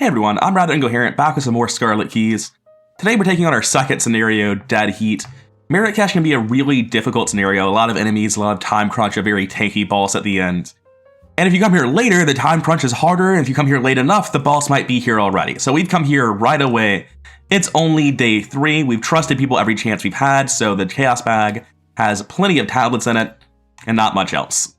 Hey everyone, I'm rather incoherent, back with some more Scarlet Keys. Today we're taking on our second scenario, Dead Heat. Merit Cache can be a really difficult scenario, a lot of enemies, a lot of time crunch, a very tanky boss at the end. And if you come here later, the time crunch is harder, and if you come here late enough, the boss might be here already. So we've come here right away. It's only day 3, we've trusted people every chance we've had, so the Chaos Bag has plenty of tablets in it, and not much else.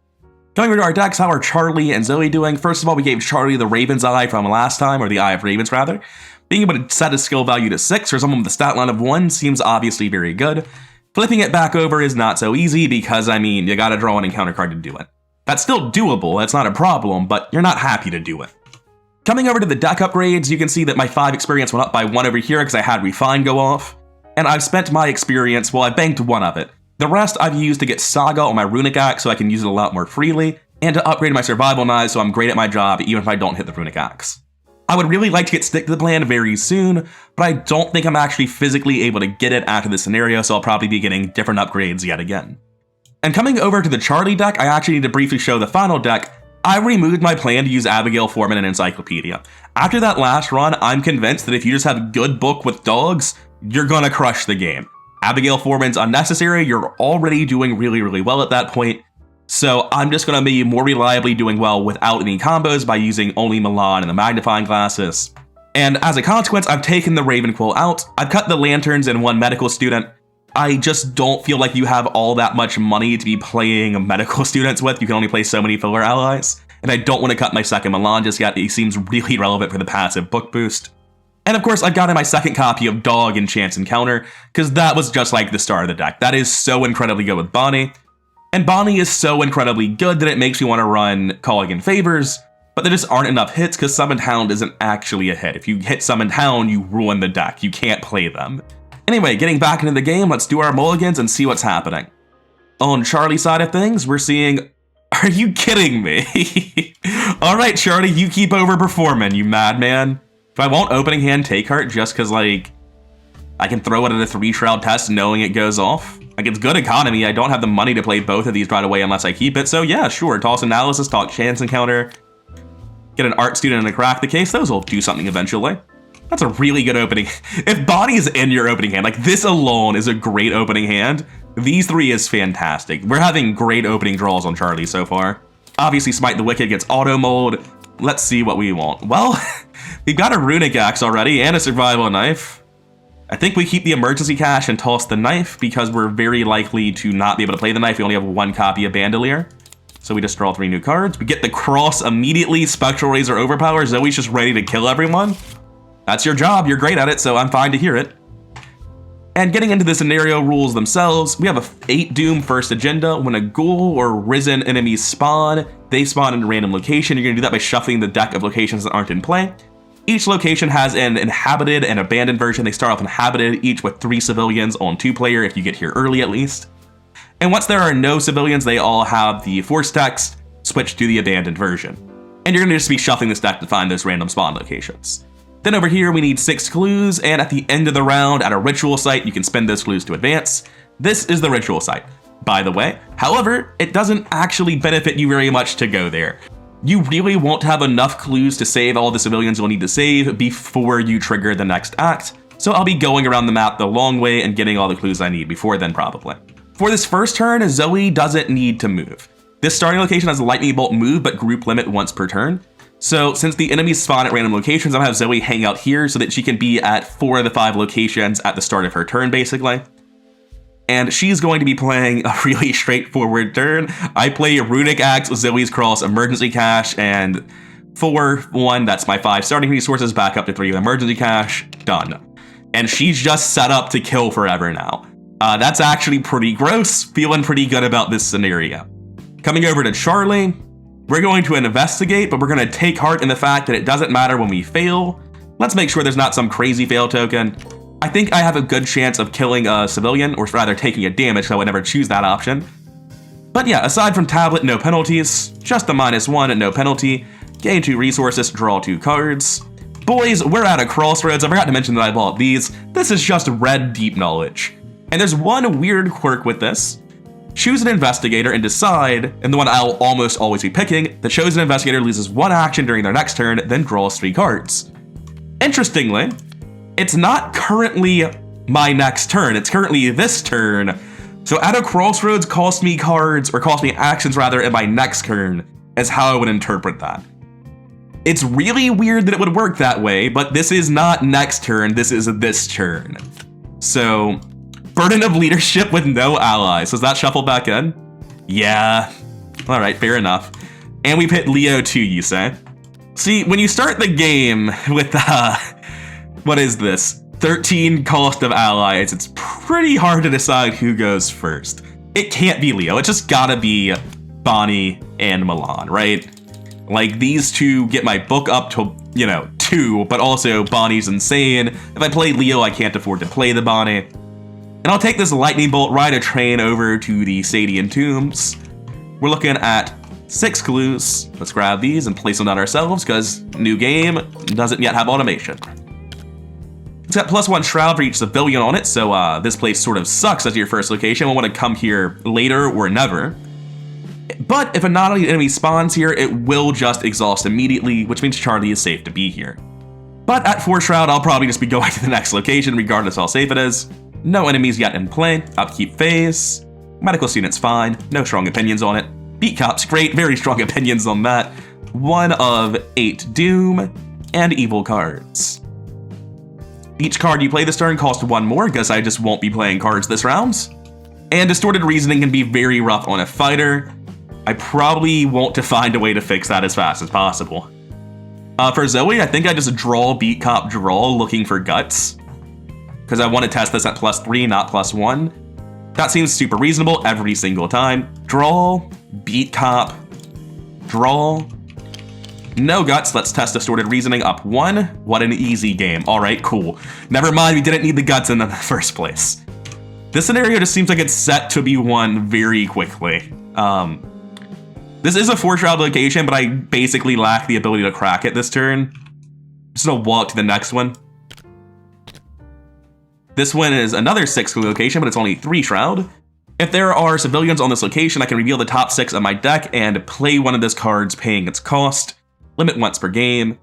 Coming over to our decks, how are Charlie and Zoey doing? First of all, we gave Charlie the Raven's Eye from last time, or the Eye of Ravens rather. Being able to set his skill value to 6 for someone with a stat line of 1 seems obviously very good. Flipping it back over is not so easy because, I mean, you gotta draw an encounter card to do it. That's still doable, that's not a problem, but you're not happy to do it. Coming over to the deck upgrades, you can see that my 5 experience went up by 1 over here because I had Refine go off. And I've spent my experience, well, I banked 1 of it. The rest I've used to get Saga on my Runic Axe so I can use it a lot more freely, and to upgrade my Survival Knives so I'm great at my job even if I don't hit the Runic Axe. I would really like to get Stick to the Plan very soon, but I don't think I'm actually physically able to get it after this scenario, so I'll probably be getting different upgrades yet again. And coming over to the Charlie deck, I actually need to briefly show the final deck. I removed my plan to use Abigail, Foreman, and Encyclopedia. After that last run, I'm convinced that if you just have a good book with dogs, you're gonna crush the game. Abigail Foreman's unnecessary, you're already doing really well at that point, so I'm just going to be more reliably doing well without any combos by using only Milan and the magnifying glasses. And as a consequence, I've taken the Ravenquill out, I've cut the lanterns and 1 medical student. I just don't feel like you have all that much money to be playing medical students with, you can only play so many filler allies. And I don't want to cut my second Milan just yet, he seems really relevant for the passive book boost. And of course, I've gotten my second copy of Dog and Chance Encounter, because that was just like the start of the deck. That is so incredibly good with Bonnie. And Bonnie is so incredibly good that it makes me want to run Calling in Favors, but there just aren't enough hits because Summoned Hound isn't actually a hit. If you hit Summoned Hound, you ruin the deck. You can't play them. Anyway, getting back into the game, let's do our mulligans and see what's happening. On Charlie's side of things, we're seeing... Are you kidding me? Alright, Charlie, you keep overperforming, you madman. If I won't opening hand take heart just because, like, I can throw it at a 3-shroud test knowing it goes off. Like, it's good economy. I don't have the money to play both of these right away unless I keep it. So yeah, sure. Toss Analysis, talk Chance Encounter, get an Art Student and a Crack the Case. Those will do something eventually. That's a really good opening. If Bonnie is in your opening hand, like this alone is a great opening hand. These 3 is fantastic. We're having great opening draws on Charlie so far. Obviously, Smite the Wicked gets auto mold. Let's see what we want. Well, we've got a Runic Axe already and a Survival Knife. I think we keep the Emergency Cache and toss the Knife because we're very likely to not be able to play the Knife. We only have 1 copy of Bandolier. So we just draw 3 new cards. We get the Cross immediately. Spectral Razor overpower. Zoe's just ready to kill everyone. That's your job. You're great at it, so I'm fine to hear it. And getting into the scenario rules themselves, we have a 8 Doom first agenda. When a ghoul or risen enemies spawn, they spawn in a random location. You're going to do that by shuffling the deck of locations that aren't in play. Each location has an inhabited and abandoned version. They start off inhabited, each with 3 civilians on 2-player if you get here early at least. And once there are no civilians, they all have the force text switched to the abandoned version. And you're going to just be shuffling this deck to find those random spawn locations. Then over here, we need 6 clues, and at the end of the round, at a ritual site, you can spend those clues to advance. This is the ritual site, by the way. However, it doesn't actually benefit you very much to go there. You really won't have enough clues to save all the civilians you'll need to save before you trigger the next act, so I'll be going around the map the long way and getting all the clues I need before then probably. For this first turn, Zoey doesn't need to move. This starting location has a lightning bolt move, but group limit once per turn. So since the enemies spawn at random locations, I'm gonna have Zoey hang out here so that she can be at 4 of the 5 locations at the start of her turn, basically. And she's going to be playing a really straightforward turn. I play Runic Axe, Zoey's Cross, Emergency Cache, and 4-1, that's my 5 starting resources, back up to 3 with Emergency Cache, done. And she's just set up to kill forever now. That's actually pretty gross, feeling pretty good about this scenario. Coming over to Charlie, we're going to investigate, but we're going to take heart in the fact that it doesn't matter when we fail. Let's make sure there's not some crazy fail token. I think I have a good chance of killing a civilian, or rather taking a damage, so I would never choose that option. But yeah, aside from tablet, no penalties. Just the -1 and no penalty. Gain 2 resources, draw 2 cards. Boys, we're at a crossroads. I forgot to mention that I bought these. This is just red deep knowledge. And there's one weird quirk with this. Choose an investigator and decide, and the one I'll almost always be picking, the chosen investigator loses 1 action during their next turn, then draws 3 cards. Interestingly, it's not currently my next turn. It's currently this turn. So at a crossroads cost me cards, or cost me actions rather, in my next turn is how I would interpret that. It's really weird that it would work that way, but this is not next turn, this is this turn. So, burden of leadership with no allies. Does that shuffle back in? Yeah. All right, fair enough. And we've hit Leo too, you say? See, when you start the game with, what is this? 13 cost of allies, it's pretty hard to decide who goes first. It can't be Leo, it just gotta be Bonnie and Milan, right? Like, these two get my book up to, 2, but also Bonnie's insane. If I play Leo, I can't afford to play the Bonnie. And I'll take this lightning bolt, ride a train over to the Sadian Tombs. We're looking at 6 clues. Let's grab these and place them down ourselves, because new game doesn't yet have automation. It's got +1 shroud for each civilian on it, so this place sort of sucks as your first location. We'll want to come here later or never. But if a non-elite enemy spawns here, it will just exhaust immediately, which means Charlie is safe to be here. But at 4 shroud, I'll probably just be going to the next location, regardless how safe it is. No enemies yet in play. Upkeep phase. Medical student's fine. No strong opinions on it. Beat cop's great. Very strong opinions on that. 1 of 8 doom and evil cards. Each card you play this turn costs 1 more, because I just won't be playing cards this round. And distorted reasoning can be very rough on a fighter. I probably want to find a way to fix that as fast as possible. For Zoey, I think I just draw, beat cop, draw, looking for guts. Because I want to test this at +3, not +1. That seems super reasonable every single time. Draw, beat cop, draw. No guts, let's test distorted reasoning up 1. What an easy game. All right, cool. Never mind, we didn't need the guts in the first place. This scenario just seems like it's set to be won very quickly. This is a 4 shroud location, but I basically lack the ability to crack it this turn. Just gonna walk to the next one. This one is another 6 location, but it's only 3 shroud. If there are civilians on this location, I can reveal the top 6 of my deck and play one of those cards paying its cost. Limit once per game.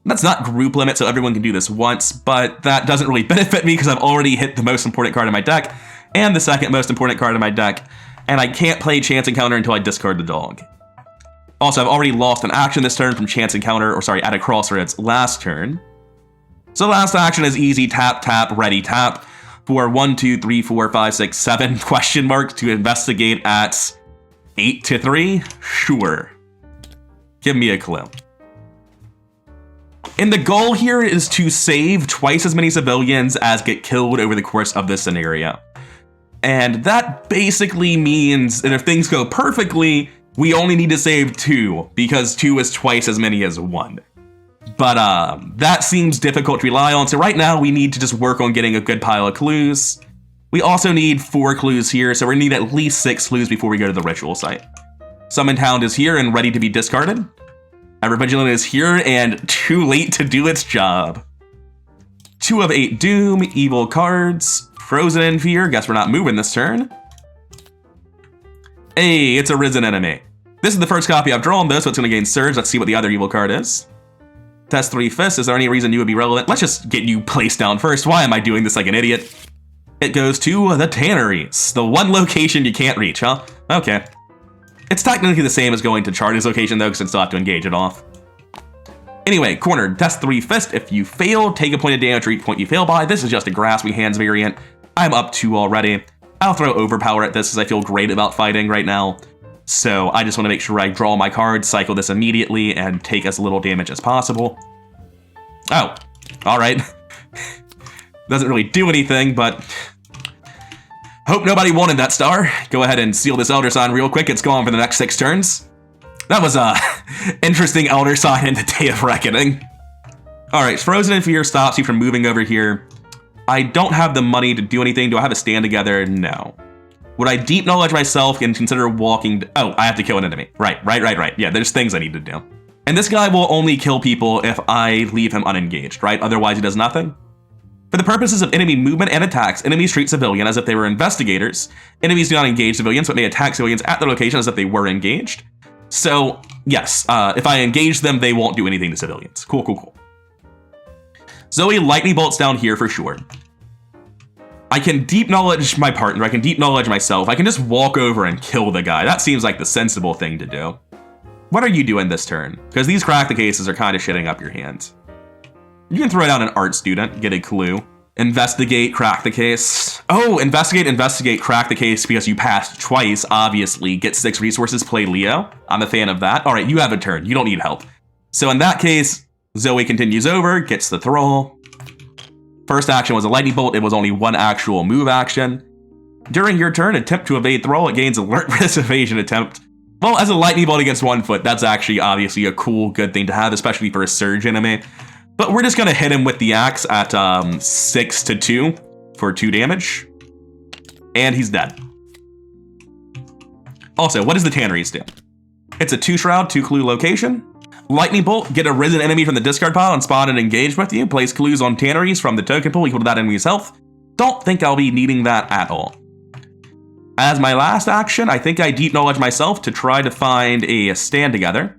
That's not group limit, so everyone can do this once, but that doesn't really benefit me because I've already hit the most important card in my deck and the second most important card in my deck, and I can't play Chance Encounter until I discard the dog. Also, I've already lost an action this turn from Chance Encounter, or sorry, at a crossroads last turn. So last action is easy tap, tap, ready, tap for 1, 2, 3, 4, 5, 6, 7 question marks to investigate at 8 to 3? Sure. Give me a clue. And the goal here is to save twice as many civilians as get killed over the course of this scenario. And that basically means that if things go perfectly, we only need to save 2, because 2 is twice as many as 1. But that seems difficult to rely on, so right now we need to just work on getting a good pile of clues. We also need 4 clues here, so we need at least 6 clues before we go to the ritual site. Summon Hound is here and ready to be discarded. Ever-Vigilant is here and too late to do its job. 2 of 8 Doom, evil cards, Frozen in Fear, guess we're not moving this turn. Hey, it's a Risen enemy. This is the first copy I've drawn though, so it's gonna gain Surge. Let's see what the other evil card is. Test 3 Fists, is there any reason you would be relevant? Let's just get you placed down first. Why am I doing this like an idiot? It goes to the Tanneries, the one location you can't reach, huh? Okay. It's technically the same as going to Charlie's location though, because I still have to engage it off. Anyway, cornered, test 3 Fist. If you fail, take a point of damage for each point you fail by. This is just a Grasp Hands variant. I'm up 2 already. I'll throw Overpower at this as I feel great about fighting right now. So I just want to make sure I draw my cards, cycle this immediately, and take as little damage as possible. Oh, all right. Doesn't really do anything, but hope nobody wanted that star. Go ahead and seal this Elder Sign real quick. It's gone for the next 6 turns. That was a interesting Elder Sign in the Day of Reckoning. All right, Frozen in Fear stops you from moving over here. I don't have the money to do anything. Do I have a stand together? No. Would I deep knowledge myself and consider walking? Oh, I have to kill an enemy. Right. Yeah, there's things I need to do. And this guy will only kill people if I leave him unengaged, right? Otherwise, he does nothing. For the purposes of enemy movement and attacks, enemies treat civilian as if they were investigators. Enemies do not engage civilians, but may attack civilians at their location as if they were engaged. So, yes, if I engage them, they won't do anything to civilians. Cool. Zoey lightning bolts down here for sure. I can deep knowledge my partner, I can deep knowledge myself, I can just walk over and kill the guy. That seems like the sensible thing to do. What are you doing this turn? Because these crack the cases are kind of shitting up your hands. You can throw down an art student, get a clue. Investigate, crack the case. Oh, investigate, crack the case because you passed twice, obviously. Get 6 resources, play Leo. I'm a fan of that. All right, you have a turn. You don't need help. So in that case, Zoey continues over, gets the thrall. First action was a lightning bolt. It was only 1 actual move action. During your turn, attempt to evade thrall. It gains alert risk evasion attempt. Well, as a lightning bolt against 1 foot, that's actually obviously a cool, good thing to have, especially for a surge enemy. But we're just gonna hit him with the axe at 6-2 for 2 damage. And he's dead. Also, what does the Tanneries do? It's a 2 shroud, 2 clue location. Lightning bolt, get a risen enemy from the discard pile and spawn and engage with you. Place clues on Tanneries from the token pool equal to that enemy's health. Don't think I'll be needing that at all. As my last action, I think I deep knowledge myself to try to find a stand together.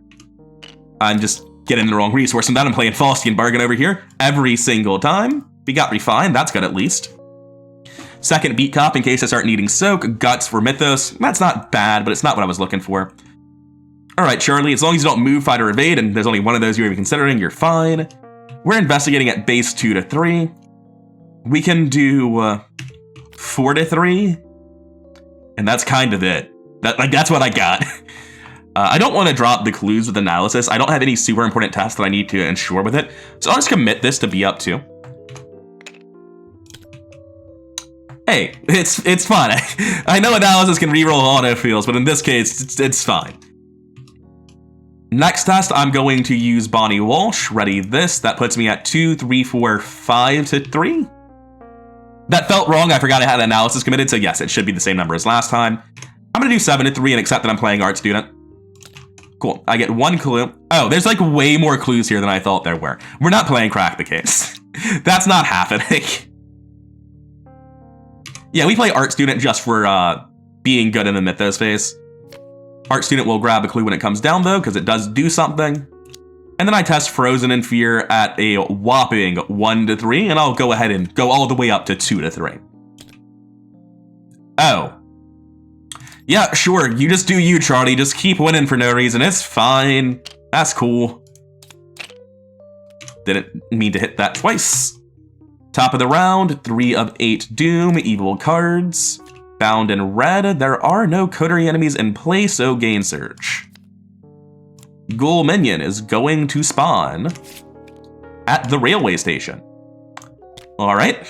I'm just getting the wrong resource, and then I'm playing Faustian Bargain over here every single time. We got refined, that's good at least. Second beat cop in case I start needing soak. Guts for Mythos. That's not bad, but it's not what I was looking for. All right, Charlie, as long as you don't move, fight, or evade, and there's only one of those you're even considering, you're fine. We're investigating at base 2-3. We can do 4-3, and that's kind of it. That's what I got. I don't want to drop the clues with analysis. I don't have any super important tasks that I need to ensure with it, so I'll just commit this to be up to. Hey, it's fine. I know analysis can reroll autofills, but in this case, it's fine. Next test, I'm going to use Bonnie Walsh. Ready this. That puts me at 2, 3, 4, 5-3. That felt wrong. I forgot I had analysis committed, so yes, it should be the same number as last time. I'm going to do 7-3 and accept that I'm playing art student. Cool. I get 1 clue. Oh, there's like way more clues here than I thought there were. We're not playing crack the case. That's not happening. Yeah, we play art student just for being good in the Mythos phase. Art student will grab a clue when it comes down, though, because it does do something. And then I test Frozen in Fear at a whopping 1-3, and I'll go ahead and go all the way up to 2-3. Oh. Yeah, sure, you just do you, Charlie. Just keep winning for no reason. It's fine. That's cool. Didn't mean to hit that twice. Top of the round, 3 of 8 Doom, evil cards. Bound in red, there are no coterie enemies in play, so gain surge. Ghoul Minion is going to spawn at the railway station. All right,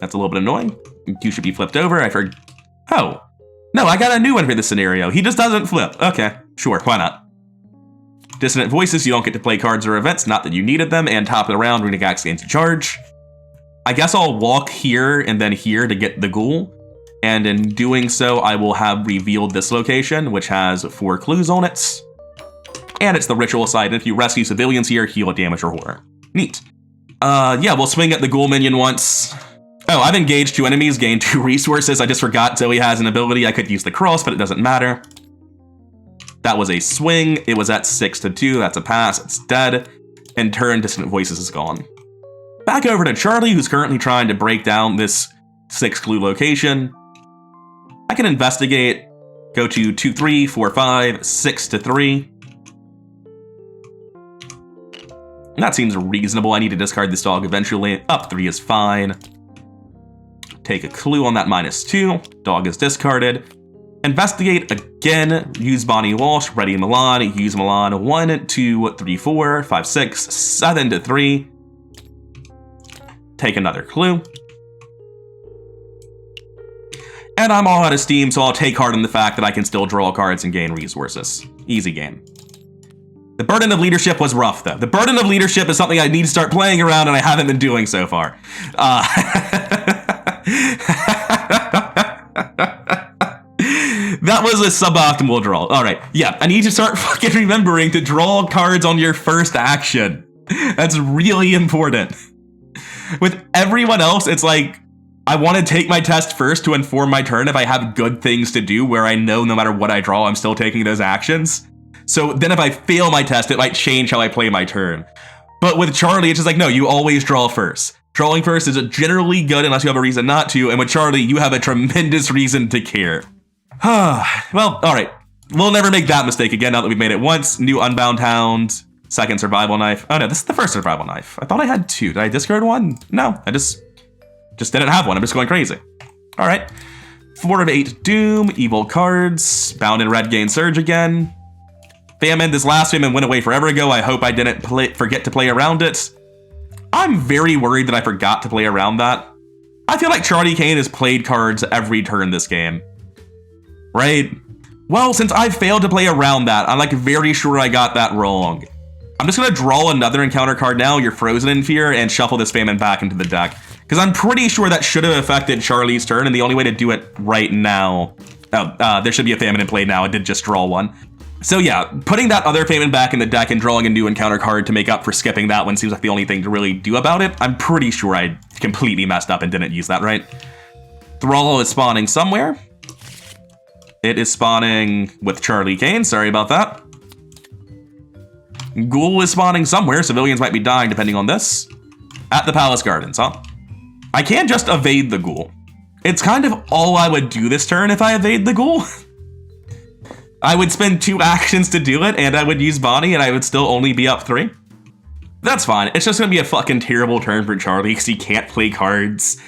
that's a little bit annoying. You should be flipped over. I forgot. Oh, no, I got a new one for this scenario. He just doesn't flip. Okay, sure, why not? Dissonant Voices, you don't get to play cards or events, not that you needed them, and top of the round, Runic Axe gains a charge. I guess I'll walk here and then here to get the ghoul. And in doing so, I will have revealed this location, which has 4 clues on it. And it's the ritual site. If you rescue civilians here, heal damage or horror. Neat. Yeah, we'll swing at the ghoul minion once. Oh, I've engaged 2 enemies, gained 2 resources. I just forgot Zoey has an ability. I could use the cross, but it doesn't matter. That was a swing. It was at 6-2. That's a pass. It's dead. In turn, Dissonant Voices is gone. Back over to Charlie, who's currently trying to break down this 6 clue location. I can investigate, go to 2, 3, 4, 5, 6-3. That seems reasonable. I need to discard this dog eventually. Up 3 is fine. Take a clue on that -2. Dog is discarded. Investigate again. Use Bonnie Walsh. Ready Milan. Use Milan. 1, 2, 3, 4, 5, 6, 7-3. Take another clue. And I'm all out of steam, so I'll take heart in the fact that I can still draw cards and gain resources. Easy game. The burden of leadership was rough, though. The burden of leadership is something I need to start playing around, and I haven't been doing so far. That was a suboptimal draw. All right, yeah, I need to start fucking remembering to draw cards on your first action. That's really important. With everyone else, it's like, I want to take my test first to inform my turn if I have good things to do where I know no matter what I draw, I'm still taking those actions. So then if I fail my test, it might change how I play my turn. But with Charlie, it's just like, no, you always draw first. Drawing first is generally good unless you have a reason not to, and with Charlie, you have a tremendous reason to care. Well, alright. We'll never make that mistake again now that we've made it once. New Unbound Hound. Second survival knife. Oh no, this is the first survival knife. I thought I had two. Did I discard one? No, I just didn't have one. I'm just going crazy. Alright. 4 of 8 Doom. Evil cards. Bound in Red gain Surge again. Famine. This last Famine went away forever ago. I hope I didn't forget to play around it. I'm very worried that I forgot to play around that. I feel like Charlie Kane has played cards every turn this game. Right? Well, since I failed to play around that, I'm like very sure I got that wrong. I'm just gonna draw another encounter card now, you're Frozen in Fear, and shuffle this Famine back into the deck. Because I'm pretty sure that should have affected Charlie's turn, and the only way to do it right now... there should be a Famine in play now, I did just draw one. So yeah, putting that other Famine back in the deck and drawing a new encounter card to make up for skipping that one seems like the only thing to really do about it. I'm pretty sure I completely messed up and didn't use that right. Thrall is spawning somewhere. It is spawning with Charlie Kane, sorry about that. Ghoul is spawning somewhere, civilians might be dying depending on this. At the Palace Gardens, huh? I can just evade the Ghoul. It's kind of all I would do this turn if I evade the Ghoul. I would spend 2 actions to do it, and I would use Bonnie, and I would still only be up 3. That's fine. It's just gonna be a fucking terrible turn for Charlie, because he can't play cards,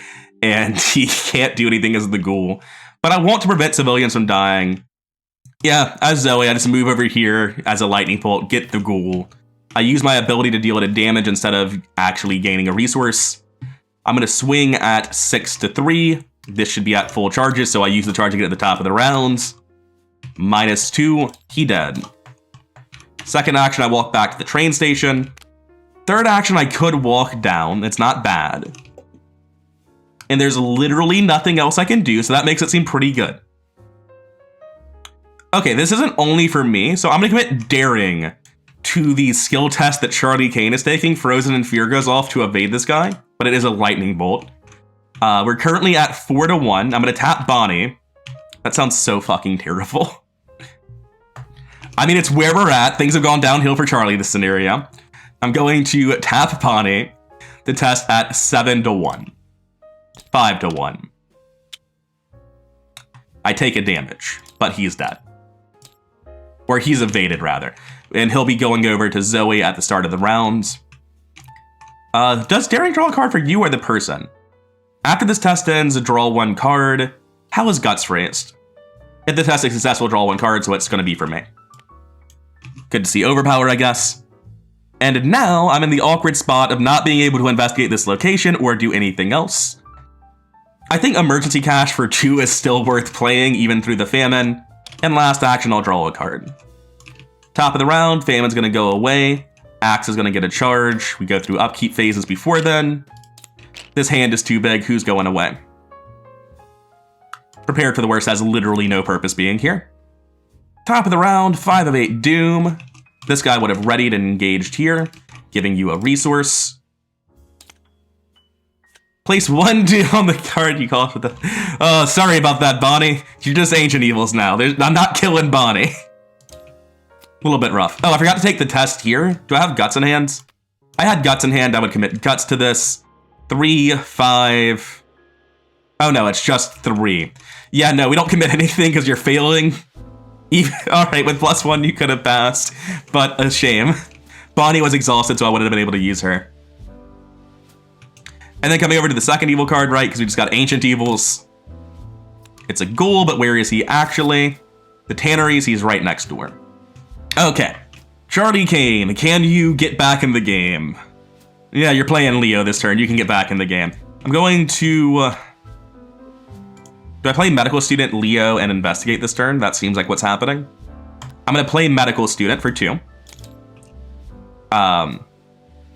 and he can't do anything as the Ghoul. But I want to prevent civilians from dying. Yeah, as Zoe, I just move over here as a lightning bolt, get the Ghoul. I use my ability to deal it a damage instead of actually gaining a resource. I'm gonna swing at 6 to 3. This should be at full charges, so I use the charge to get at the top of the rounds. -2, he dead. Second action, I walk back to the train station. Third action, I could walk down. It's not bad. And there's literally nothing else I can do, so that makes it seem pretty good. Okay, this isn't only for me, so I'm gonna commit Daring to the skill test that Charlie Kane is taking. Frozen in Fear goes off to evade this guy, but it is a lightning bolt. We're currently at 4 to 1. I'm gonna tap Bonnie. That sounds so fucking terrible. I mean, it's where we're at. Things have gone downhill for Charlie this scenario. I'm going to tap Bonnie to test at 7 to 1. 5 to 1. I take a damage, but he's dead. Or he's evaded, rather. And he'll be going over to Zoe at the start of the round. Does Daring draw a card for you or the person? After this test ends, draw 1 card. How is Guts raised? If the test is successful, draw 1 card, so it's going to be for me. Good to see Overpower, I guess. And now I'm in the awkward spot of not being able to investigate this location or do anything else. I think Emergency Cash for 2 is still worth playing, even through the Famine. And last action, I'll draw a card. Top of the round, Famine's going to go away. Axe is going to get a charge. We go through upkeep phases before then. This hand is too big. Who's going away? Prepared for the Worst has literally no purpose being here. Top of the round, 5 of 8 Doom. This guy would have readied and engaged here, giving you a resource. Place 1 Doom on the card you call for the... Oh, sorry about that, Bonnie. You're just Ancient Evils now. I'm not killing Bonnie. A little bit rough. Oh, I forgot to take the test here. Do I have Guts in hand? I had Guts in hand. I would commit Guts to this. 3, 5... Oh no, it's just 3. Yeah, no, we don't commit anything because you're failing. Alright, with +1 you could have passed, but a shame. Bonnie was exhausted, so I wouldn't have been able to use her. And then coming over to the second evil card, right, because we just got Ancient Evils. It's a ghoul, but where is he actually? The Tanneries, he's right next door. Okay. Charlie Kane, can you get back in the game? Yeah, you're playing Leo this turn, you can get back in the game. I'm going to... do I play Medical Student, Leo, and Investigate this turn? That seems like what's happening. I'm going to play Medical Student for 2.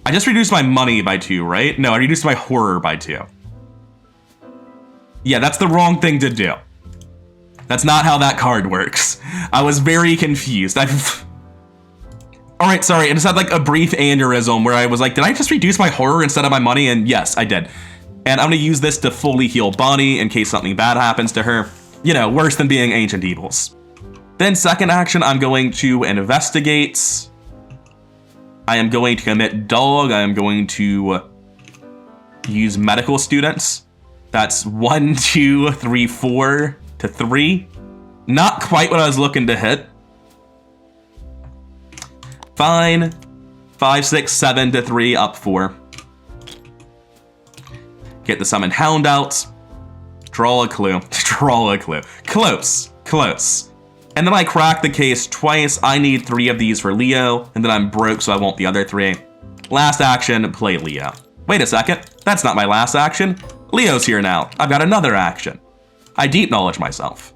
I just reduced my money by 2, right? No, I reduced my horror by 2. Yeah, that's the wrong thing to do. That's not how that card works. I was very confused. Alright, sorry, I just had like a brief aneurysm where I was like, did I just reduce my horror instead of my money? And yes, I did. And I'm going to use this to fully heal Bonnie in case something bad happens to her. You know, worse than being Ancient Evils. Then second action, I'm going to investigate. I am going to commit dog. I am going to use medical students. That's 1, 2, 3, 4 to 3. Not quite what I was looking to hit. Fine. 5, 6, 7 to 3, up 4. Get the summon hound out. Draw a clue. Draw a clue. Close. Close. And then I crack the case twice. I need 3 of these for Leo, and then I'm broke, so I want the other 3. Last action, play Leo. Wait a second. That's not my last action. Leo's here now. I've got another action. I deep knowledge myself.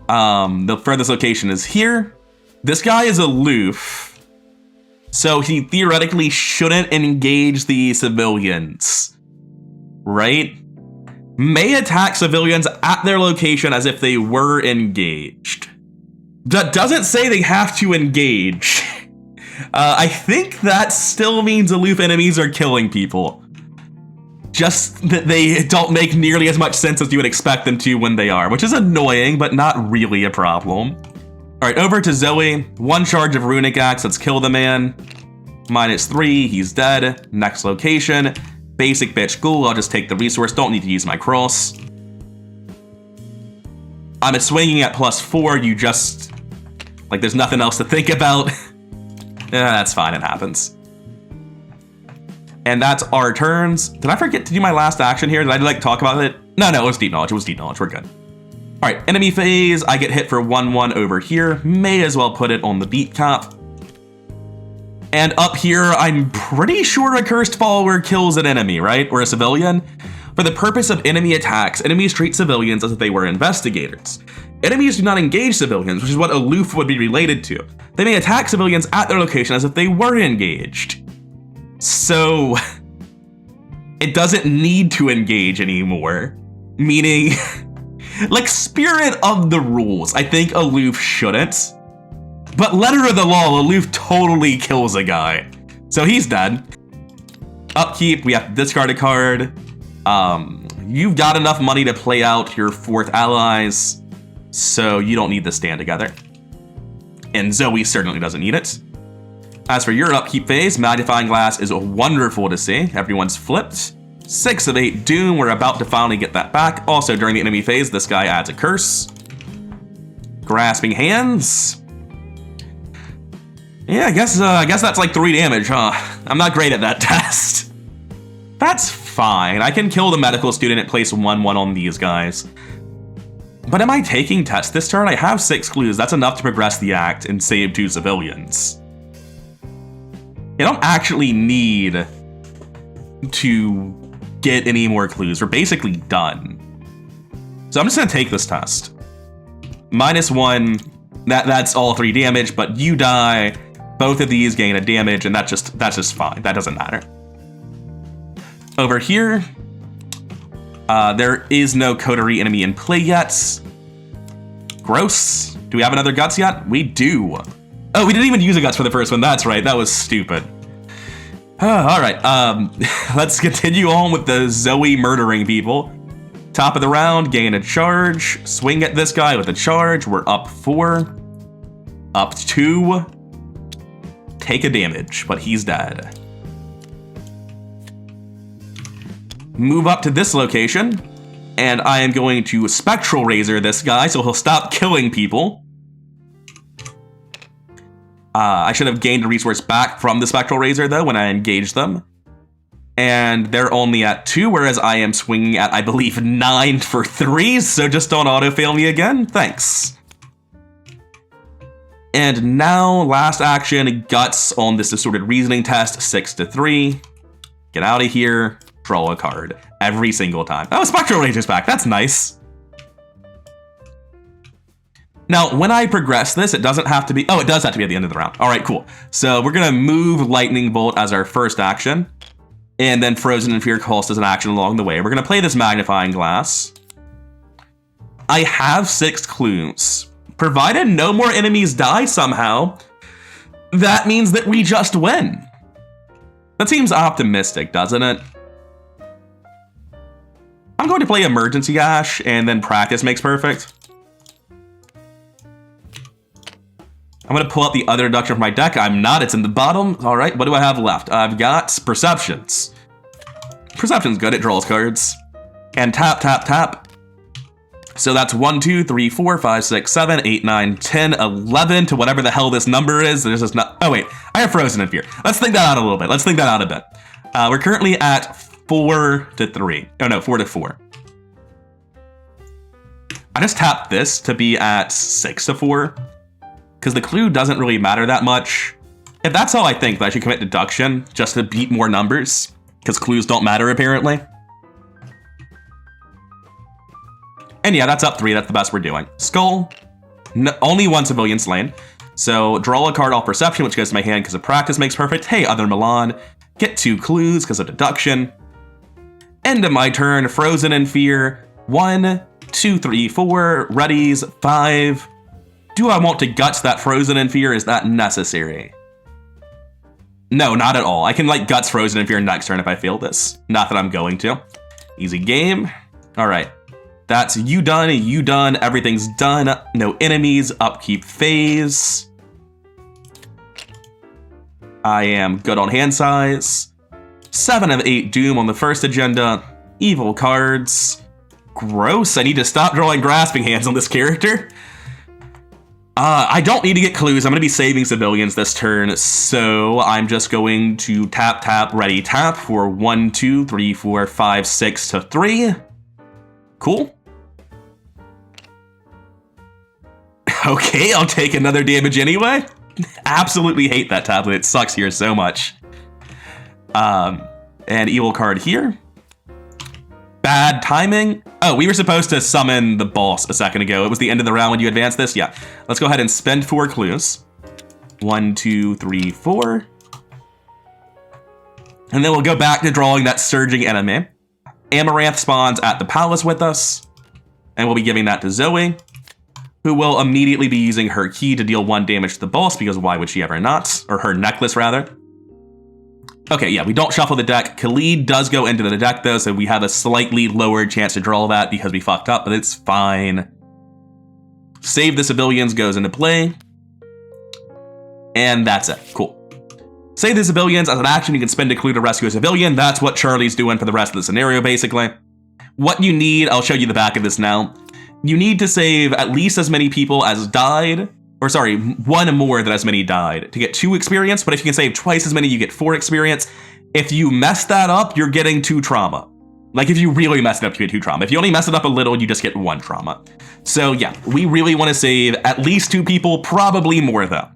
The furthest location is here. This guy is aloof, so he theoretically shouldn't engage the civilians, right? May attack civilians at their location as if they were engaged. That doesn't say they have to engage. I think that still means aloof enemies are killing people. Just that they don't make nearly as much sense as you would expect them to when they are, which is annoying, but not really a problem. All right, over to Zoe. 1 charge of Runic Axe, let's kill the man. -3, he's dead. Next location. Basic bitch ghoul, I'll just take the resource, don't need to use my cross. I'm swinging at +4, you just... like, there's nothing else to think about. Yeah, that's fine, it happens. And that's our turns. Did I forget to do my last action here? Did I, like, talk about it? No, it was deep knowledge, we're good. All right, enemy phase, I get hit for 1/1 over here. May as well put it on the beat cap. And up here, I'm pretty sure a cursed follower kills an enemy, right? Or a civilian. For the purpose of enemy attacks, enemies treat civilians as if they were investigators. Enemies do not engage civilians, which is what aloof would be related to. They may attack civilians at their location as if they were engaged. So, it doesn't need to engage anymore. Meaning, like, spirit of the rules, I think aloof shouldn't. But letter of the law, aloof totally kills a guy. So he's dead. Upkeep, we have to discard a card. You've got enough money to play out your 4th allies, so you don't need to stand together. And Zoe certainly doesn't need it. As for your upkeep phase, Magnifying Glass is wonderful to see. Everyone's flipped. 6 of 8 Doom, we're about to finally get that back. Also, during the enemy phase, this guy adds a curse. Grasping Hands. Yeah, I guess that's like 3 damage, huh? I'm not great at that test. That's fine. I can kill the medical student and place 1/1 on these guys. But am I taking tests this turn? I have 6 clues. That's enough to progress the act and save 2 civilians. I don't actually need to get any more clues. We're basically done. So I'm just gonna take this test. -1, that's all 3 damage, but you die. Both of these gain a damage, and that's just fine. That doesn't matter. Over here, there is no coterie enemy in play yet. Gross. Do we have another guts yet? We do. Oh, we didn't even use a guts for the first one. That's right. That was stupid. All right. Let's continue on with the Zoe murdering people. Top of the round, gain a charge. Swing at this guy with a charge. We're up 4. Up 2. Take a damage, but he's dead. Move up to this location, and I am going to Spectral Razor this guy so he'll stop killing people. I should have gained a resource back from the Spectral Razor, though, when I engaged them. And they're only at 2, whereas I am swinging at, I believe, 9 for 3, so just don't auto-fail me again. Thanks. And now, last action, Guts on this Distorted Reasoning test, 6 to 3. Get out of here, draw a card. Every single time. Oh, Spectral Razor's back, that's nice. Now, when I progress this, it doesn't have to be, oh, it does have to be at the end of the round. All right, cool. So we're gonna move Lightning Bolt as our first action, and then Frozen in Fear cost as an action along the way. We're gonna play this Magnifying Glass. I have 6 clues. Provided no more enemies die somehow, that means that we just win. That seems optimistic, doesn't it? I'm going to play Emergency Ash, and then Practice Makes Perfect. I'm going to pull out the other deduction from my deck. I'm not. It's in the bottom. All right, what do I have left? I've got Perceptions. Perception's good. It draws cards. And tap, tap, tap. So that's 1, 2, 3, 4, 5, 6, 7, 8, 9, 10, 11 to whatever the hell this number is. There's just not. Oh, wait. I have Frozen in Fear. Let's think that out a little bit. Let's think that out a bit. We're currently at 4 to 3. Oh, no, 4 to 4. I just tapped this to be at 6 to 4. Because the clue doesn't really matter that much. If that's how I think, that I should commit deduction just to beat more numbers. Because clues don't matter, apparently. And yeah, that's up 3. That's the best we're doing. Skull. No, only 1 civilian slain. So draw a card off Perception, which goes to my hand because of practice makes perfect. Hey, other Milan. Get 2 clues because of deduction. End of my turn. Frozen in Fear. 1, 2, 3, 4. Readies. 5. Do I want to guts that Frozen in Fear? Is that necessary? No, not at all. I can like guts Frozen in Fear next turn if I fail this. Not that I'm going to. Easy game. All right. That's you done, everything's done. No enemies, upkeep phase. I am good on hand size. 7 of 8 Doom on the first agenda. Evil cards. Gross, I need to stop drawing Grasping Hands on this character. I don't need to get clues. I'm going to be saving civilians this turn, so I'm just going to tap, tap, ready, tap for 1, 2, 3, 4, 5, 6 to 3. Cool. Okay, I'll take another damage anyway. Absolutely hate that tablet. It sucks here so much. And evil card here. Bad timing. Oh, we were supposed to summon the boss a second ago. It was the end of the round when you advanced this. Yeah. Let's go ahead and spend 4 clues. 1, 2, 3, 4. And then we'll go back to drawing that surging enemy. Amaranth spawns at the palace with us. And we'll be giving that to Zoey, who will immediately be using her key to deal 1 damage to the boss, because why would she ever not? Or her necklace, rather. Okay, yeah, we don't shuffle the deck. Khalid does go into the deck, though, so we have a slightly lower chance to draw that because we fucked up, but it's fine. Save the Civilians goes into play. And that's it. Cool. Save the Civilians. As an action, you can spend a clue to rescue a civilian. That's what Charlie's doing for the rest of the scenario, basically. What you need, I'll show you the back of this now. You need to save at least as many people as died. Or sorry, 1 more than as many died to get 2 experience, but if you can save twice as many, you get 4 experience. If you mess that up, you're getting 2 trauma. Like, if you really mess it up, you get 2 trauma. If you only mess it up a little, you just get 1 trauma. So yeah, we really want to save at least 2 people, probably more though.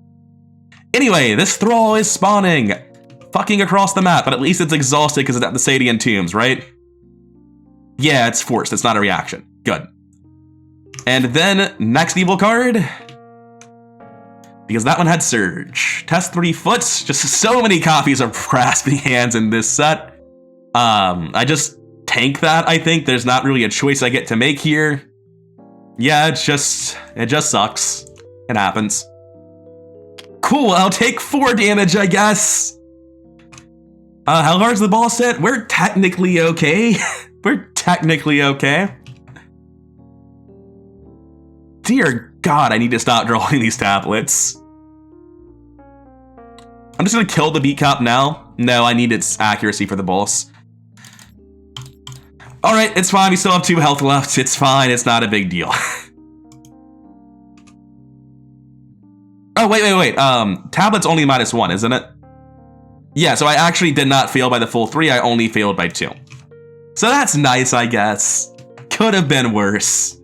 Anyway, this thrall is spawning, fucking across the map, but at least it's exhausted because it's at the Sadian tombs, right? Yeah, it's forced, it's not a reaction. Good. And then, next evil card, because that one had Surge. Test 3 foots, just so many copies of Grasping Hands in this set. I just tank that, I think. There's not really a choice I get to make here. Yeah, it just sucks. It happens. Cool, I'll take 4 damage, I guess. How large is the ball set? We're technically okay. We're technically okay. Dear God, I need to stop drawing these tablets. I'm just gonna kill the beat cop now. No, I need its accuracy for the boss. All right, it's fine. We still have 2 health left. It's fine. It's not a big deal. Oh, wait. Tablet's only -1, isn't it? Yeah, so I actually did not fail by the full 3. I only failed by 2. So that's nice, I guess. Could have been worse.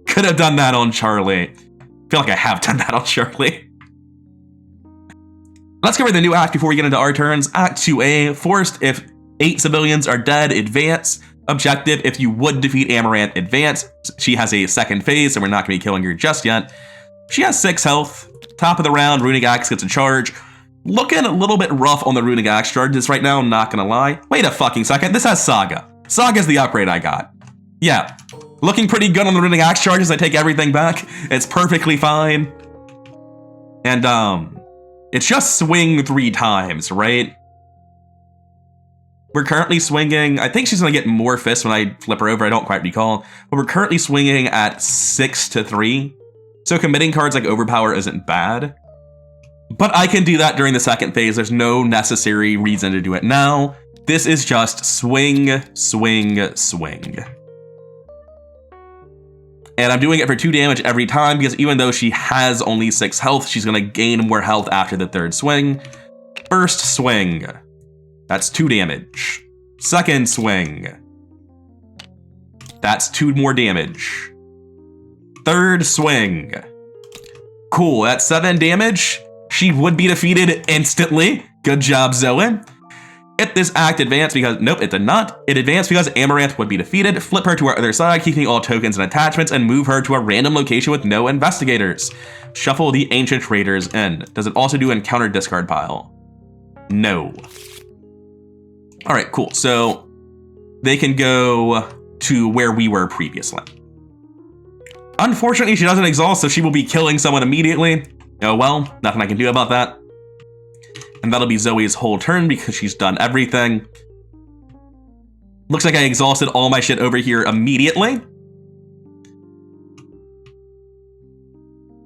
Could have done that on Charlie. I feel like I have done that on Charlie. Let's cover the new act before we get into our turns. Act 2A, forced if 8 civilians are dead, advance. Objective, if you would defeat Amaranth, advance. She has a second phase, so we're not going to be killing her just yet. She has 6 health. Top of the round, Runic Axe gets a charge. Looking a little bit rough on the Runic Axe charges right now, I'm not going to lie. Wait a fucking second, this has Saga. Saga's the upgrade I got. Yeah, looking pretty good on the Runic Axe charges. I take everything back. It's perfectly fine. And, it's just swing 3 times, right? We're currently swinging, I think she's gonna get more fists when I flip her over, I don't quite recall. But we're currently swinging at 6 to 3. So committing cards like Overpower isn't bad. But I can do that during the second phase. There's no necessary reason to do it now. This is just swing, swing, swing. And I'm doing it for 2 damage every time because even though she has only 6 health, she's going to gain more health after the third swing. First swing. That's 2 damage. Second swing. That's 2 more damage. Third swing. Cool, that's 7 damage. She would be defeated instantly. Good job, Zoe. If this act advanced because, nope, it did not. It advanced because Amaranth would be defeated. Flip her to our other side, keeping all tokens and attachments, and move her to a random location with no investigators. Shuffle the Ancient Raiders in. Does it also do encounter discard pile? No. All right, cool. So they can go to where we were previously. Unfortunately, she doesn't exhaust, so she will be killing someone immediately. Oh well, nothing I can do about that. And that'll be Zoe's whole turn because she's done everything. Looks like I exhausted all my shit over here immediately.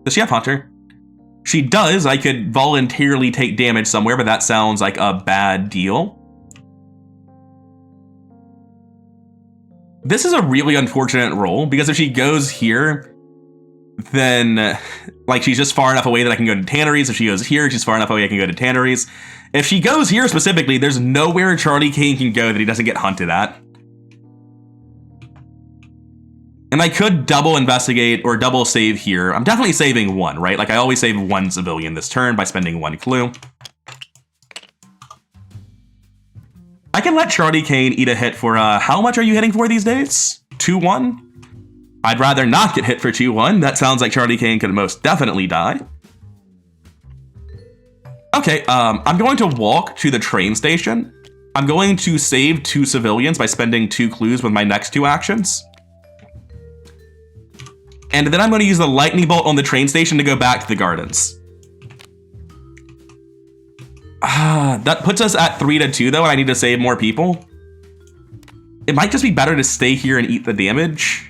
Does she have Hunter? She does. I could voluntarily take damage somewhere, but that sounds like a bad deal. This is a really unfortunate roll because if she goes here, then like she's just far enough away that I can go to Tanneries. If she goes here, she's far enough away I can go to Tanneries. If she goes here specifically, there's nowhere Charlie Kane can go that he doesn't get hunted at. And I could double investigate or double save here. I'm definitely saving 1, right? Like I always save 1 civilian this turn by spending 1 clue. I can let Charlie Kane eat a hit for, how much are you hitting for these days? 2-1? I'd rather not get hit for 2-1. That sounds like Charlie Kane could most definitely die. Okay, I'm going to walk to the train station. I'm going to save 2 civilians by spending 2 clues with my next 2 actions. And then I'm going to use the lightning bolt on the train station to go back to the gardens. That puts us at 3-2 though, and I need to save more people. It might just be better to stay here and eat the damage.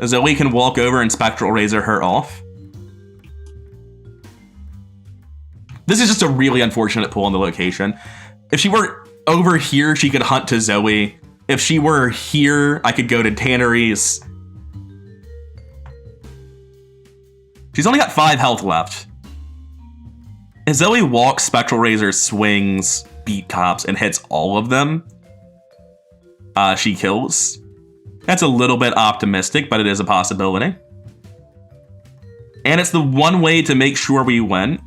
Zoe can walk over and Spectral Razor her off. This is just a really unfortunate pull on the location. If she were over here, she could hunt to Zoe. If she were here, I could go to Tanneries. She's only got 5 health left. If Zoe walks, Spectral Razor swings, beat cops, and hits all of them, she kills. That's a little bit optimistic, but it is a possibility. And it's the one way to make sure we win.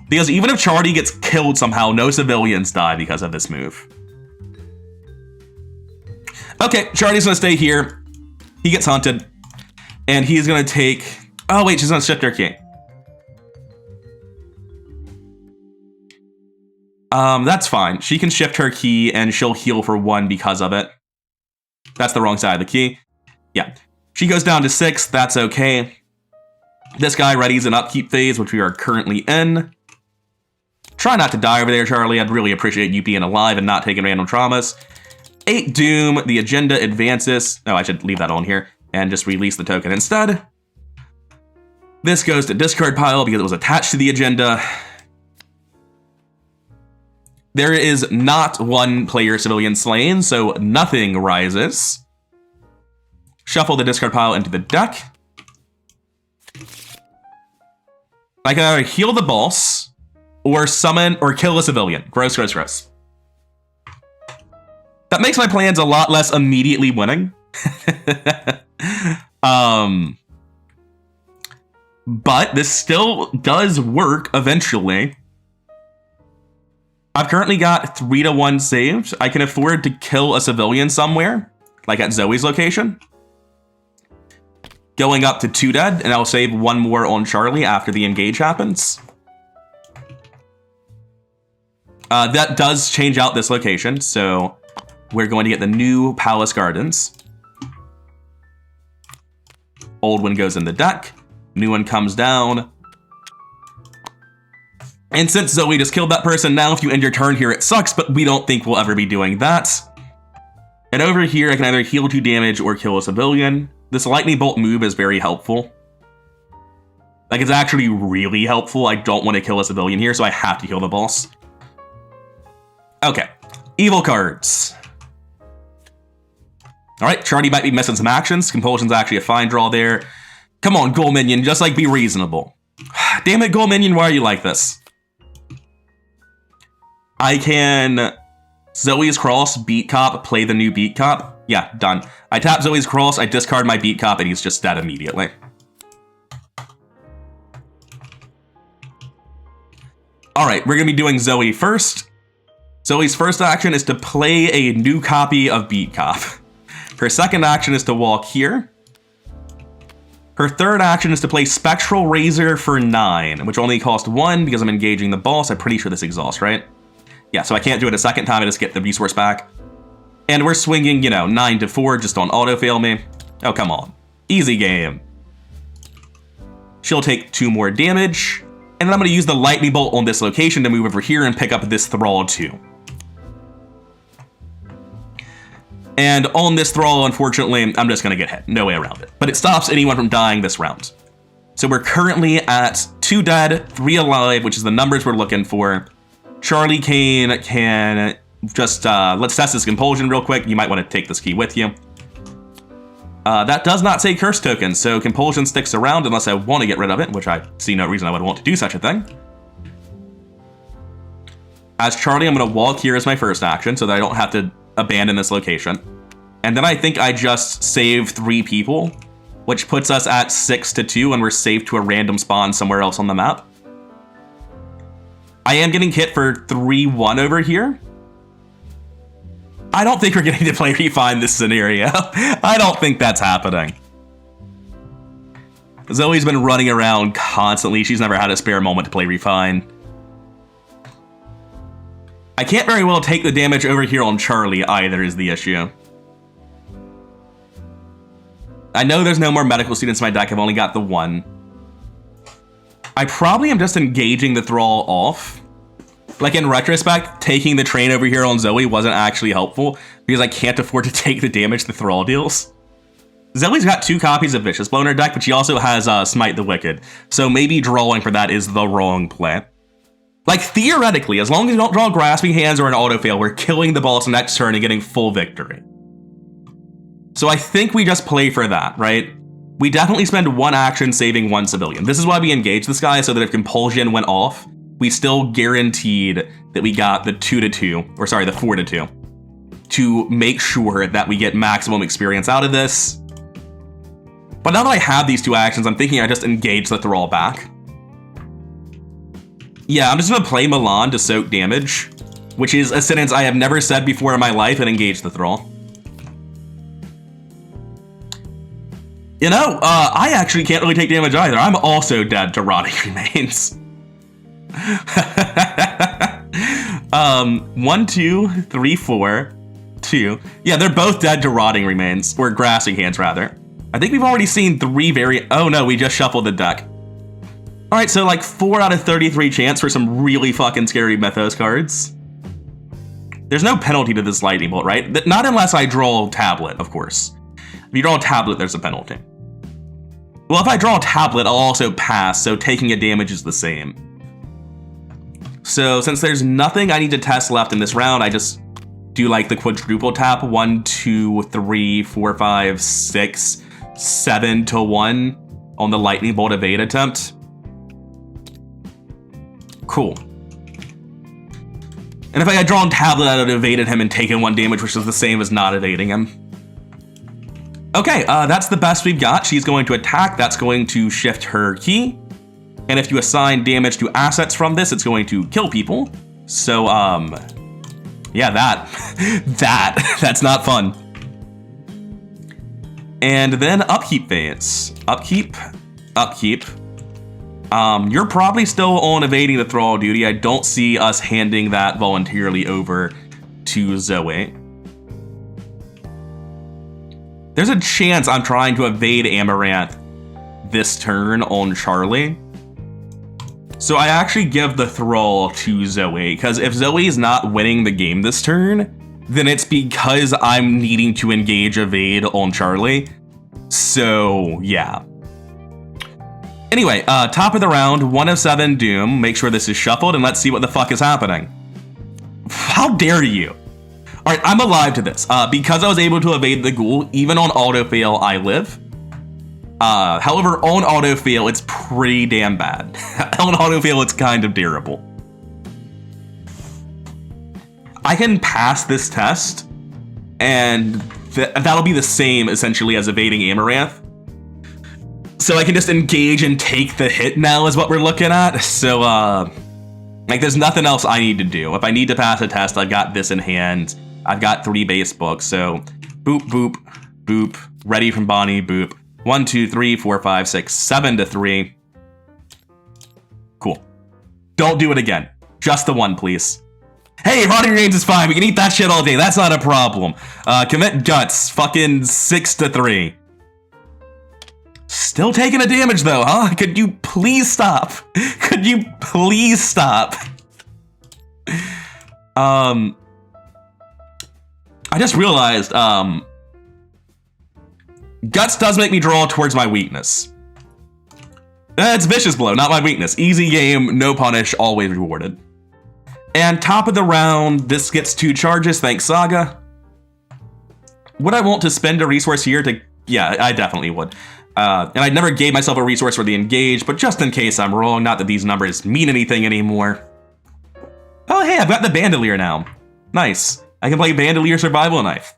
Because even if Charlie gets killed somehow, no civilians die because of this move. Okay, Charlie's gonna stay here. He gets hunted. And he's gonna take... Oh wait, she's gonna shift her key. That's fine. She can shift her key and she'll heal for 1 because of it. That's the wrong side of the key. Yeah. She goes down to 6. That's okay. This guy readies an upkeep phase, which we are currently in. Try not to die over there, Charlie. I'd really appreciate you being alive and not taking random traumas. 8 Doom. The agenda advances. Oh, I should leave that on here and just release the token instead. This goes to discard pile because it was attached to the agenda. There is not 1 player civilian slain, so nothing rises. Shuffle the discard pile into the deck. I can either heal the boss, or summon or kill a civilian. Gross, gross, gross. That makes my plans a lot less immediately winning. But this still does work eventually. I've currently got 3-1 saved. I can afford to kill a civilian somewhere, like at Zoe's location. Going up to 2 dead, and I'll save 1 more on Charlie after the engage happens. That does change out this location, so we're going to get the new Palace Gardens. Old one goes in the deck. New one comes down. And since Zoe just killed that person, now if you end your turn here, it sucks, but we don't think we'll ever be doing that. And over here, I can either heal 2 damage or kill a civilian. This lightning bolt move is very helpful. Like, it's actually really helpful. I don't want to kill a civilian here, so I have to kill the boss. Okay. Evil cards. Alright, Charlie might be missing some actions. Compulsion's actually a fine draw there. Come on, Ghoul Minion, just, like, be reasonable. Damn it, Ghoul Minion, why are you like this? I can... Zoe's Cross, Beat Cop, play the new Beat Cop. Yeah, done. I tap Zoe's Cross, I discard my Beat Cop, and he's just dead immediately. Alright, we're gonna be doing Zoe first. Zoe's first action is to play a new copy of Beat Cop. Her second action is to walk here. Her third action is to play Spectral Razor for 9, which only cost 1 because I'm engaging the boss. I'm pretty sure this exhausts, right? Yeah, so I can't do it a second time, I just get the resource back. And we're swinging, you know, 9 to 4 just on auto-fail me. Oh, come on. Easy game. She'll take 2 more damage. And then I'm going to use the Lightning Bolt on this location to move over here and pick up this Thrall too. And on this Thrall, unfortunately, I'm just going to get hit. No way around it. But it stops anyone from dying this round. So we're currently at 2 dead, 3 alive, which is the numbers we're looking for. Charlie Kane can just, let's test this compulsion real quick. You might want to take this key with you. That does not say curse token, so compulsion sticks around unless I want to get rid of it, which I see no reason I would want to do such a thing. As Charlie, I'm going to walk here as my first action so that I don't have to abandon this location. And then I think I just save 3 people, which puts us at 6 to 2, and we're safe to a random spawn somewhere else on the map. I am getting hit for 3-1 over here. I don't think we're getting to play Refine this scenario. I don't think that's happening. Zoe's been running around constantly. She's never had a spare moment to play Refine. I can't very well take the damage over here on Charlie either is the issue. I know there's no more medical students in my deck. I've only got the 1. I probably am just engaging the Thrall off. Like, in retrospect, taking the train over here on Zoe wasn't actually helpful because I can't afford to take the damage the Thrall deals. Zoe's got 2 copies of Vicious Blow in her deck, but she also has Smite the Wicked. So maybe drawing for that is the wrong play. Like, theoretically, as long as you don't draw Grasping Hands or an auto-fail, we're killing the boss next turn and getting full victory. So I think we just play for that, right? We definitely spend 1 action saving 1 civilian. This is why we engage this guy, so that if Compulsion went off, we still guaranteed that we got the 2 to 2, or sorry, the 4 to 2, to make sure that we get maximum experience out of this. But now that I have these 2 actions, I'm thinking I just engage the Thrall back. Yeah, I'm just gonna play Milan to soak damage, which is a sentence I have never said before in my life, and engage the Thrall. You know, I actually can't really take damage either. I'm also dead to Runic Remains. 1, 2, 3, 4, 2. Yeah, they're both dead to Rotting Remains, or Grasping Hands, rather. I think we've already seen 3 oh no, we just shuffled the deck. Alright, so like 4 out of 33 chance for some really fucking scary Mythos cards. There's no penalty to this Lightning Bolt, right? Not unless I draw a Tablet, of course. If you draw a Tablet, there's a penalty. Well, if I draw a Tablet, I'll also pass, so taking a damage is the same. So since there's nothing I need to test left in this round, I just do like the quadruple tap. 1, 2, 3, 4, 5, 6, 7 to 1 on the Lightning Bolt evade attempt. Cool. And if I had drawn Tablet, I would have evaded him and taken 1 damage, which is the same as not evading him. Okay, that's the best we've got. She's going to attack. That's going to shift her key. And if you assign damage to assets from this, it's going to kill people. So, yeah, that's not fun. And then upkeep phase. Upkeep. You're probably still on evading the Thrall duty. I don't see us handing that voluntarily over to Zoe. There's a chance I'm trying to evade Amaranth this turn on Charlie. So I actually give the Thrall to Zoe, because if Zoe's not winning the game this turn, then it's because I'm needing to engage evade on Charlie. So, yeah. Anyway, top of the round, 1 of 7 Doom. Make sure this is shuffled, and let's see what the fuck is happening. How dare you? Alright, I'm alive to this. Because I was able to evade the ghoul, even on auto-fail, I live. However, on auto-fail, it's pretty damn bad. On auto-fail, it's kind of terrible. I can pass this test, and that'll be the same, essentially, as evading Amaranth. So I can just engage and take the hit now is what we're looking at. So, like, there's nothing else I need to do. If I need to pass a test, I've got this in hand. I've got 3 base books, so boop, boop, boop, ready from Bonnie, boop. 1, 2, 3, 4, 5, 6, 7 to 3. Cool. Don't do it again. Just the 1, please. Hey, rotting remains is fine. We can eat that shit all day. That's not a problem. Commit guts. Fucking 6 to 3. Still taking a damage though, huh? Could you please stop? Could you please stop? I just realized, guts does make me draw towards my weakness. It's Vicious Blow, not my weakness. Easy game, no punish, always rewarded. And top of the round, this gets 2 charges, thanks Saga. Would I want to spend a resource here to... Yeah, I definitely would. And I never gave myself a resource for the engage, but just in case I'm wrong, not that these numbers mean anything anymore. Oh hey, I've got the Bandolier now. Nice. I can play Bandolier Survival Knife.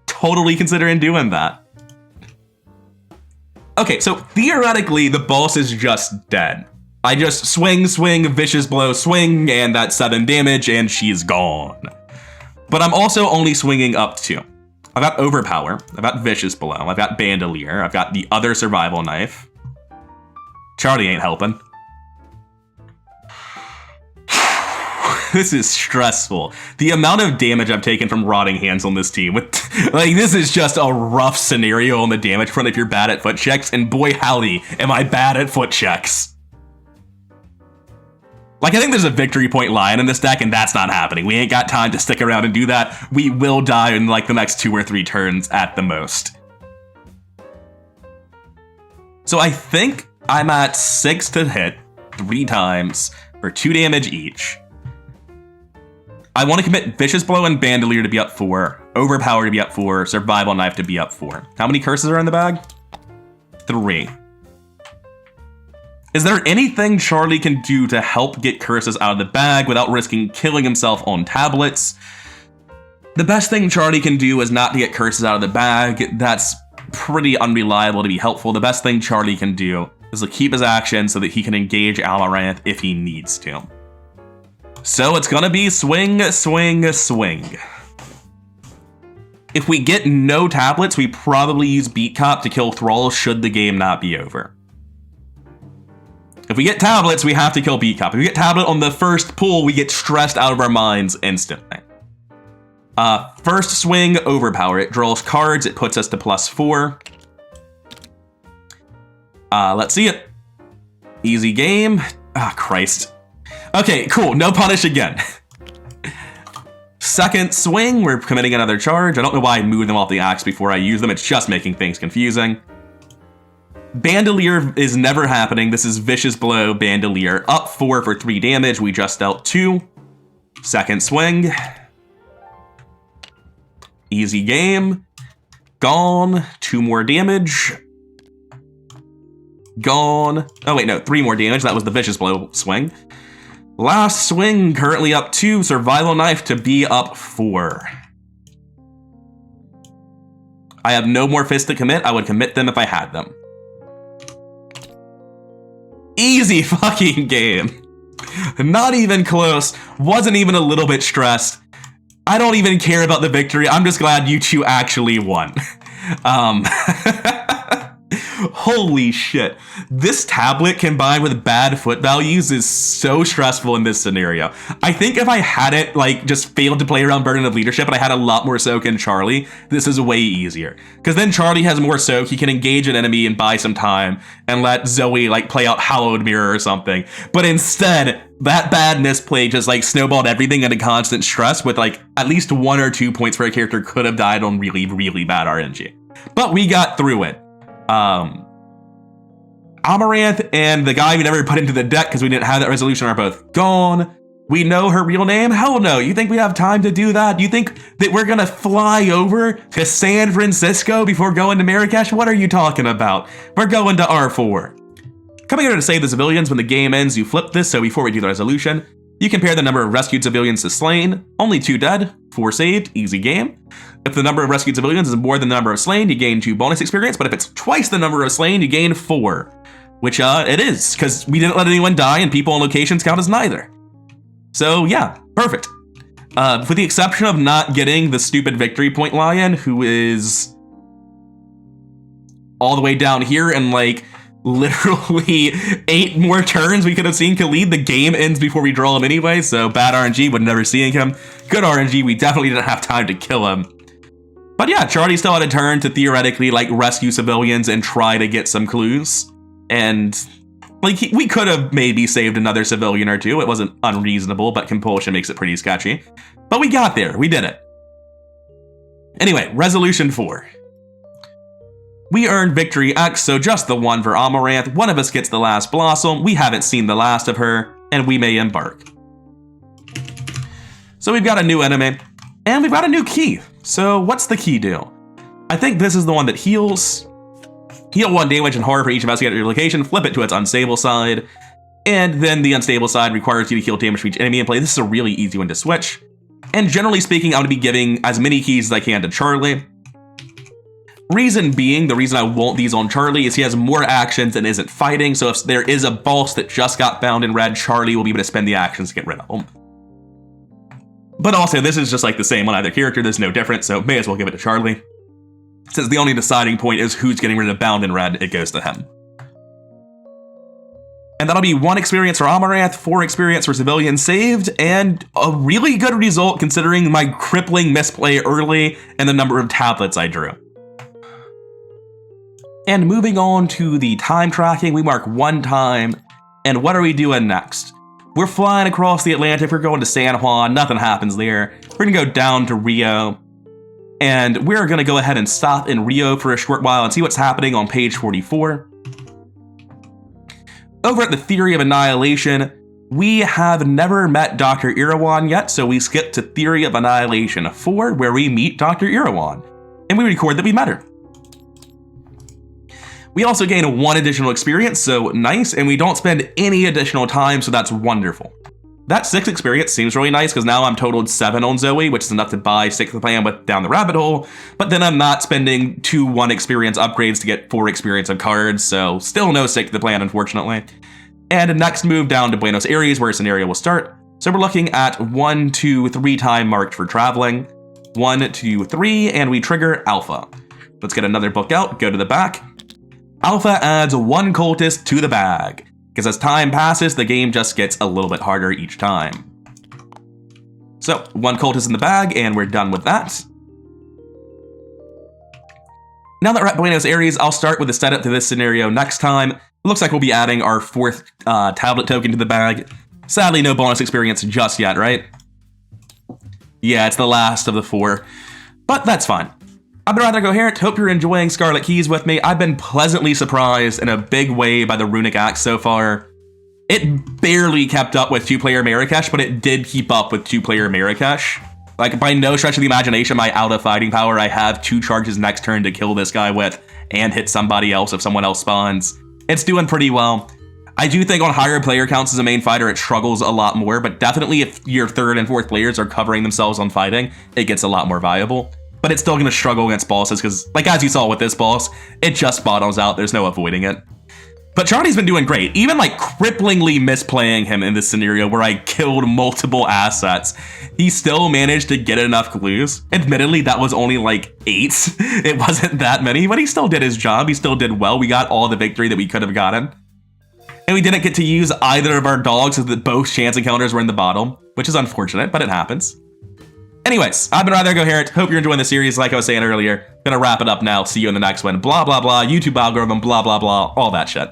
Totally considering doing that. Okay, so theoretically, the boss is just dead. I just swing, Vicious Blow, swing, and that's 7 damage, and she's gone. But I'm also only swinging up 2. I've got Overpower, I've got Vicious Blow, I've got Bandolier, I've got the other Survival Knife. Charlie ain't helping. This is stressful. The amount of damage I've taken from rotting hands on this team, like, this is just a rough scenario on the damage front if you're bad at foot checks, and boy howdy, am I bad at foot checks. Like, I think there's a victory point lion in this deck, and that's not happening. We ain't got time to stick around and do that. We will die in, like, the next 2 or 3 turns at the most. So I think I'm at 6 to hit 3 times for 2 damage each. I want to commit Vicious Blow and Bandolier to be up 4, Overpower to be up 4, Survival Knife to be up 4. How many curses are in the bag? 3. Is there anything Charlie can do to help get curses out of the bag without risking killing himself on tablets? The best thing Charlie can do is not to get curses out of the bag. That's pretty unreliable to be helpful. The best thing Charlie can do is to keep his action so that he can engage Amaranth if he needs to. So it's gonna be swing, swing, swing. If we get no tablets, we probably use Beat Cop to kill Thrall should the game not be over. If we get tablets, we have to kill Beat Cop. If we get tablet on the first pull, we get stressed out of our minds instantly. First swing, Overpower. It draws cards, it puts us to +4. Let's see it. Easy game. Ah, Christ. Okay, cool, no punish again. Second swing, we're committing another charge. I don't know why I moved them off the axe before I use them, it's just making things confusing. Bandolier is never happening. This is Vicious Blow, Bandolier. Up 4 for 3 damage. We just dealt 2. Second swing. Easy game. Gone. 2 more damage. Gone. Oh wait, no, 3 more damage. That was the Vicious Blow swing. Last swing, currently up 2. Survival Knife to be up 4. I have no more fists to commit. I would commit them if I had them. Easy fucking game. Not even close. Wasn't even a little bit stressed. I don't even care about the victory. I'm just glad you 2 actually won. Holy shit. This tablet combined with bad foot values is so stressful in this scenario. I think if I hadn't, like, just failed to play around Burden of Leadership and I had a lot more soak in Charlie, this is way easier. Because then Charlie has more soak, he can engage an enemy and buy some time and let Zoey, like, play out Hallowed Mirror or something. But instead, that bad misplay just, like, snowballed everything into constant stress with, like, at least 1 or 2 points where a character could have died on really, really bad RNG. But we got through it. Amaranth and the guy we never put into the deck because we didn't have that resolution are both gone. We know her real name? Hell no. You think we have time to do that? You think that we're gonna fly over to San Francisco before going to Marrakesh? What are you talking about? We're going to R4. Coming here to save the civilians. When the game ends, you flip this, so before we do the resolution, you compare the number of rescued civilians to slain. Only 2 dead, 4 saved, easy game. If the number of rescued civilians is more than the number of slain, you gain 2 bonus experience, but if it's twice the number of slain, you gain 4. Which, it is, because we didn't let anyone die and people and locations count as neither. So yeah, perfect. With the exception of not getting the stupid victory point lion, who is all the way down here and like literally 8 more turns we could have seen Khalid. The game ends before we draw him anyway, so bad RNG, would never seeing him. Good RNG, we definitely didn't have time to kill him. But yeah, Charlie still had a turn to theoretically like rescue civilians and try to get some clues. And like, we could have maybe saved another civilian or 2. It wasn't unreasonable, but compulsion makes it pretty sketchy. But we got there. We did it. Anyway, resolution 4. We earned Victory X, so just the 1 for Amaranth. One of us gets the last blossom. We haven't seen the last of her, and we may embark. So we've got a new enemy, and we've got a new key. So what's the key do? I think this is the one that heals. Heal 1 damage and horror for each investigator at your location, flip it to its unstable side, and then the unstable side requires you to heal damage for each enemy in play. This is a really easy one to switch. And generally speaking, I'm going to be giving as many keys as I can to Charlie. Reason being, the reason I want these on Charlie is he has more actions and isn't fighting, so if there is a boss that just got found in red, Charlie will be able to spend the actions to get rid of them. But also, this is just like the same on either character, there's no difference, so may as well give it to Charlie. Since the only deciding point is who's getting rid of bound in red, it goes to him. And that'll be 1 experience for Amaranth, 4 experience for civilians saved, and a really good result considering my crippling misplay early and the number of tablets I drew. And moving on to the time tracking, we mark 1 time, and what are we doing next? We're flying across the Atlantic, we're going to San Juan, nothing happens there. We're gonna go down to Rio. And we're going to go ahead and stop in Rio for a short while and see what's happening on page 44. Over at the Theory of Annihilation, we have never met Dr. Irawan yet, so we skip to Theory of Annihilation 4, where we meet Dr. Irawan, and we record that we met her. We also gain 1 additional experience, so nice, and we don't spend any additional time, so that's wonderful. That 6 experience seems really nice because now I'm totaled 7 on Zoey, which is enough to buy Stick to the Plan with down the rabbit hole, but then I'm not spending 2 1 experience upgrades to get 4 experience of cards, so still no Stick to the Plan, unfortunately. And next move down to Buenos Aires where a scenario will start. So we're looking at 1, 2, 3 time marked for traveling. 1, 2, 3, and we trigger Alpha. Let's get another book out, go to the back. Alpha adds 1 cultist to the bag. Because as time passes, the game just gets a little bit harder each time. So, 1 cultist in the bag, and we're done with that. Now that we're at Buenos Aires, I'll start with the setup to this scenario next time. It looks like we'll be adding our 4th tablet token to the bag. Sadly, no bonus experience just yet, right? Yeah, it's the last of the 4. But that's fine. I've been rather coherent. Hope you're enjoying Scarlet Keys with me. I've been pleasantly surprised in a big way by the Runic Axe so far. It barely kept up with 2-player Marrakesh, but it did keep up with 2-player Marrakesh. Like, by no stretch of the imagination, my out of fighting power, I have 2 charges next turn to kill this guy with and hit somebody else if someone else spawns. It's doing pretty well. I do think on higher player counts as a main fighter, it struggles a lot more, but definitely if your 3rd and 4th players are covering themselves on fighting, it gets a lot more viable. But it's still going to struggle against bosses because, like as you saw with this boss, it just bottoms out. There's no avoiding it. But Charlie's been doing great. Even like cripplingly misplaying him in this scenario where I killed multiple assets, he still managed to get enough clues. Admittedly, that was only like 8. It wasn't that many, but he still did his job. He still did well. We got all the victory that we could have gotten. And we didn't get to use either of our dogs because both chance encounters were in the bottom, which is unfortunate, but it happens. Anyways, I've been rather coherent. Hope you're enjoying the series like I was saying earlier. Gonna wrap it up now. See you in the next one. Blah, blah, blah. YouTube algorithm, blah, blah, blah. All that shit.